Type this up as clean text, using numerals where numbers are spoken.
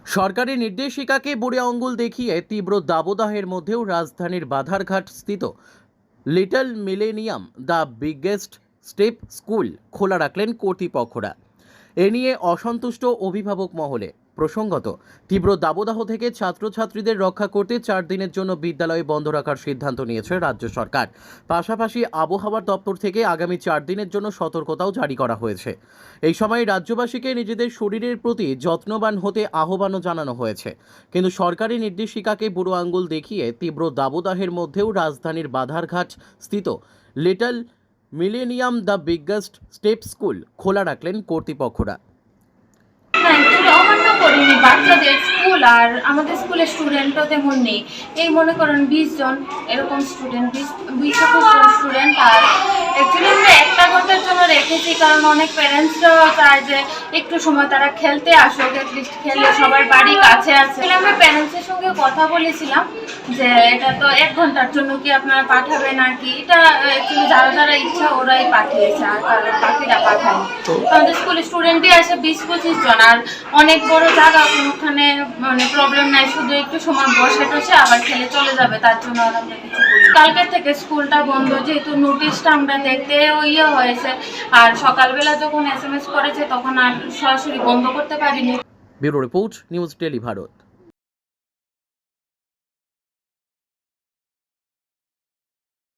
সরকারি নির্দেশিকাকে বুড়ে আঙুল দেখিয়ে তীব্র দাবদাহের মধ্যেও রাজধানীর বাধারঘাট স্থিত little millennium the biggest step school খোলা রাখলেন কর্তৃপক্ষরা। এ নিয়ে অসন্তুষ্ট অভিভাবক মহলে। প্রসঙ্গত, তীব্র দাবদাহ থেকে ছাত্রছাত্রীদের রক্ষা করতে 4 দিনের জন্য বিদ্যালয়ে বন্ধ রাখার সিদ্ধান্ত নিয়েছে রাজ্য সরকার। পাশাপাশি আবহাওয়ার দপ্তর থেকে আগামী 4 দিনের জন্য সতর্কতাও জারি করা হয়েছে। এই সময় রাজ্যবাসীকে নিজেদের শরীরের প্রতি যত্নবান হতে আহ্বানও জানানো হয়েছে। কিন্তু সরকারি নির্দেশিকাকে বুড়ো আঙুল দেখিয়ে তীব্র দাবদাহের মধ্যেও রাজধানীর বাধারঘাট স্থিত little millennium the biggest step school খোলা রাখলেন কর্তৃপক্ষরা। অ্যাকচুয়ালি অমান্য করিনি। বাচ্চাদের স্কুল আর আমাদের স্কুলের স্টুডেন্টও তেমন নেই। এই মনে করেন 20 জন এরকম স্টুডেন্ট, 20-21 জন স্টুডেন্ট। আর অ্যাকচুয়ালি আমরা 1 ঘন্টার জন্য রেখেছি, কারণ অনেক প্যারেন্টসরাও চায় যে একটু সময় তারা খেলতে আসুক, অ্যাটলিস্ট খেললে সবার বাড়ি কাছে আছে। আমরা প্যারেন্টসের সঙ্গে কথা বলেছিলাম যে এটা তো 1 ঘন্টার জন্য কি আপনারা পাঠাবে নাকি। এটা অ্যাকচুয়ালি যারা যারা ইচ্ছা ওরাই পাঠিয়েছে, আর বাকিরা পাঠায়নি। আমাদের স্কুলের স্টুডেন্টই আছে 20-25 জন, আর অনেক বড় জায়গা, কোনোখানে মানে প্রবলেম নাই, শুধু একটু সময় বসে টসে আবার খেলে চলে যাবে, তার জন্য আর আমরা কিছু বলি। কালকে থেকে স্কুলটা বন্ধ, যেহেতু নোটিশটা আমরা দেখতে হয়েছে, আর সকালবেলা যখন SMS করেছে তখন আর সরাসরি বন্ধ করতে পারিনি। Bureau report, news daily Bharat.